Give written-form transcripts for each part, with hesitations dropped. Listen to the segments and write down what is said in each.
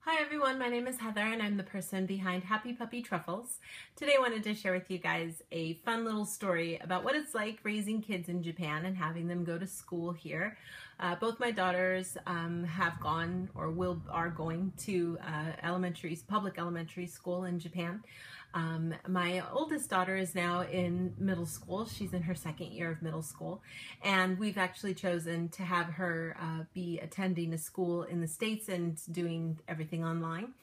Hi everyone, my name is Heather and I'm the person behind Happy Puppy Truffles. Today I wanted to share with you guys a fun little story about what it's like raising kids in Japan and having them go to school here. Both my daughters have gone or are going to public elementary school in Japan. My oldest daughter is now in middle school. She's in her second year of middle school, and we've actually chosen to have her be attending a school in the States and doing everything online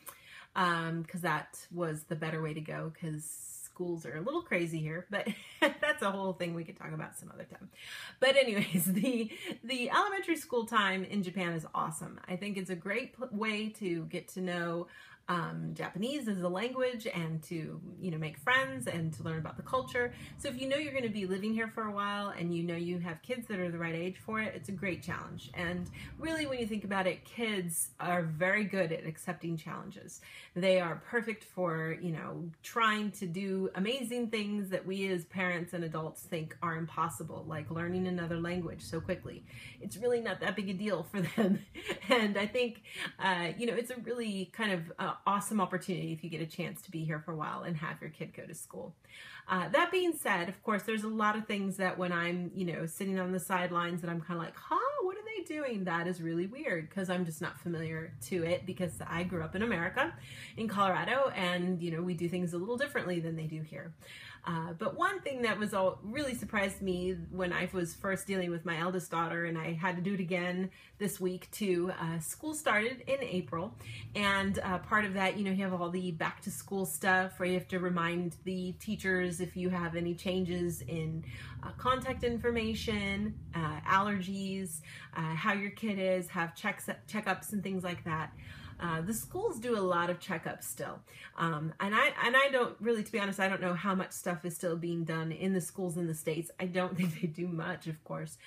because that was the better way to go, because schools are a little crazy here, but that's a whole thing we could talk about some other time. But anyways, the elementary school time in Japan is awesome. I think it's a great way to get to know Japanese as a language and to, make friends and to learn about the culture. So if you know you're going to be living here for a while and you have kids that are the right age for it, it's a great challenge. And really, when you think about it, kids are very good at accepting challenges. They are perfect for, trying to do amazing things that we as parents and adults think are impossible, like learning another language so quickly. It's really not that big a deal for them. And I think, it's a really kind of awesome opportunity if you get a chance to be here for a while and have your kid go to school. That being said, of course, there's a lot of things that when I'm, sitting on the sidelines that I'm kind of like, what are they doing? That is really weird, because I'm just not familiar to it, because I grew up in America, in Colorado, and, we do things a little differently than they do here. But one thing that was really surprised me when I was first dealing with my eldest daughter, and I had to do it again this week too. School started in April, and part of that, you have all the back to school stuff where you have to remind the teachers if you have any changes in contact information, allergies, how your kid is, have checkups and things like that. The schools do a lot of checkups still. And I don't really, to be honest, I don't know how much stuff is still being done in the schools in the States. I don't think they do much, of course.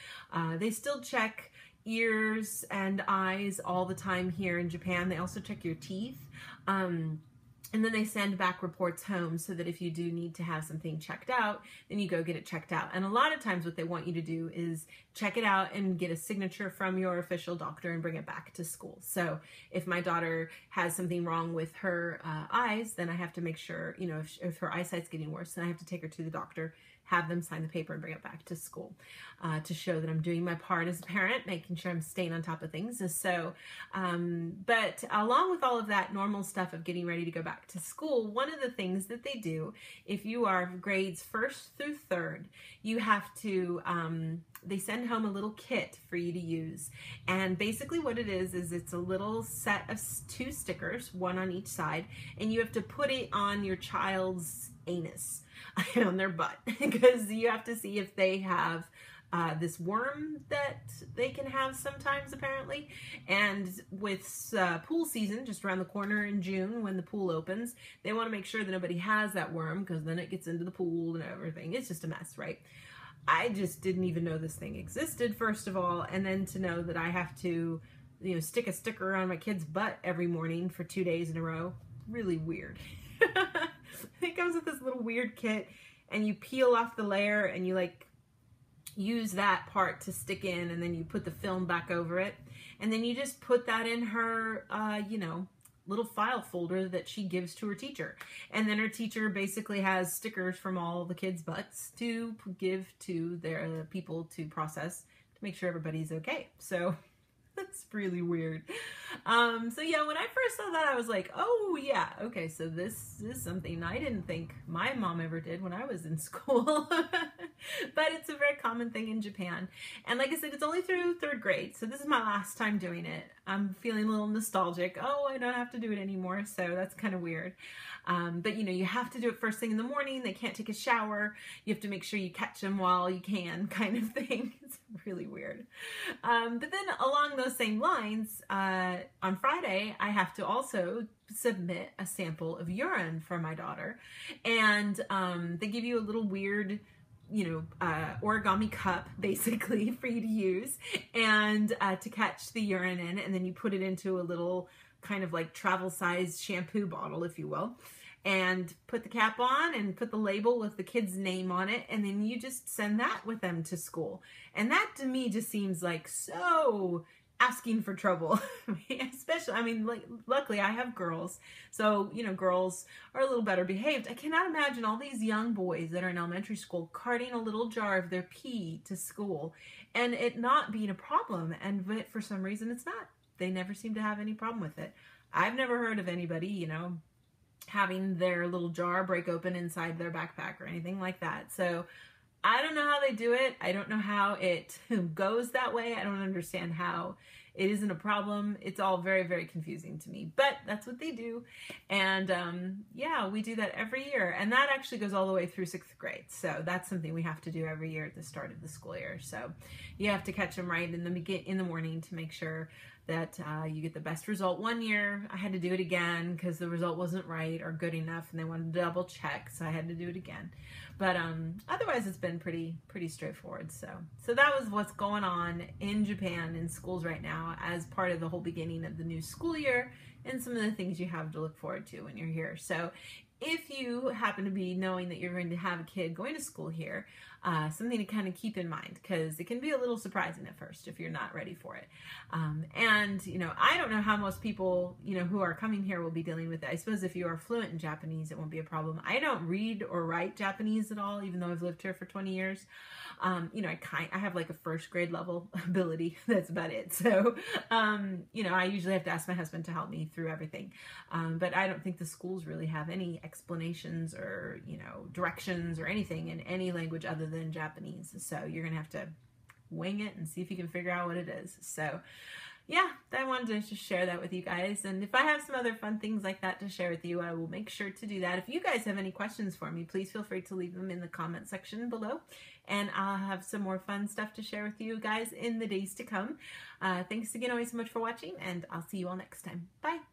They still check ears and eyes all the time here in Japan. They also check your teeth. And then they send back reports home so that if you do need to have something checked out, then you go get it checked out. And a lot of times what they want you to do is check it out and get a signature from your official doctor and bring it back to school. So if my daughter has something wrong with her eyes, then I have to make sure, if her eyesight's getting worse, then I have to take her to the doctor, have them sign the paper and bring it back to school to show that I'm doing my part as a parent, making sure I'm staying on top of things. So, but along with all of that normal stuff of getting ready to go back to school, one of the things that they do, if you are grades 1st through 3rd, you have to, they send home a little kit for you to use. And basically what it is it's a little set of 2 stickers, one on each side, and you have to put it on your child's anus, on their butt, because you have to see if they have this worm that they can have sometimes, apparently. And with pool season just around the corner in June, when the pool opens, they want to make sure that nobody has that worm, because then it gets into the pool and everything. It's just a mess, right? I just didn't even know this thing existed, first of all, and then to know that I have to, stick a sticker on my kid's butt every morning for 2 days in a row. Really weird. It comes with this little weird kit, and you peel off the layer and you use that part to stick in, and then you put the film back over it, and then you just put that in her little file folder that she gives to her teacher. And then her teacher basically has stickers from all the kids' butts to give to their people to process to make sure everybody's okay. So that's really weird. So yeah, when I first saw that, I was like, oh yeah, okay, so this is something I didn't think my mom ever did when I was in school. But it's a very common thing in Japan. And like I said, it's only through 3rd grade, so this is my last time doing it. I'm feeling a little nostalgic. Oh, I don't have to do it anymore, so that's kind of weird. But you have to do it first thing in the morning. They can't take a shower. You have to make sure you catch them while you can, kind of thing. It's really weird. But then along those same lines, on Friday, I have to also submit a sample of urine for my daughter. And they give you a little weird origami cup, basically, for you to use and to catch the urine in, and then you put it into a little kind of like travel size shampoo bottle, if you will, and put the cap on and put the label with the kid's name on it, and then you just send that with them to school. And that to me just seems like so asking for trouble. Especially, I mean, like, luckily I have girls, so, you know, girls are a little better behaved. I cannot imagine all these young boys that are in elementary school carting a little jar of their pee to school and it not being a problem, but for some reason it's not. They never seem to have any problem with it. I've never heard of anybody, you know, having their little jar break open inside their backpack or anything like that. So I don't know how they do it. I don't know how it goes that way. I don't understand how it isn't a problem. It's all very, very confusing to me, but that's what they do. And yeah, we do that every year. And that actually goes all the way through 6th grade. So that's something we have to do every year at the start of the school year. So you have to catch them right in the morning to make sure that you get the best result. One year I had to do it again because the result wasn't right or good enough and they wanted to double check, so I had to do it again. But otherwise it's been pretty straightforward. So that was what's going on in Japan in schools right now as part of the whole beginning of the new school year and some of the things you have to look forward to when you're here. So if you happen to be knowing that you're going to have a kid going to school here, something to kind of keep in mind, because it can be a little surprising at first if you're not ready for it. And, you know, I don't know how most people, you know, who are coming here will be dealing with it. I suppose if you are fluent in Japanese, it won't be a problem. I don't read or write Japanese at all, even though I've lived here for 20 years. You know, I have like a 1st grade level ability. That's about it. So, you know, I usually have to ask my husband to help me through everything. But I don't think the schools really have any explanations or, you know, directions or anything in any language other than Japanese. So you're going to have to wing it and see if you can figure out what it is. So yeah, I wanted to just share that with you guys. And if I have some other fun things like that to share with you, I will make sure to do that. If you guys have any questions for me, please feel free to leave them in the comment section below. And I'll have some more fun stuff to share with you guys in the days to come. Thanks again always so much for watching, and I'll see you all next time. Bye.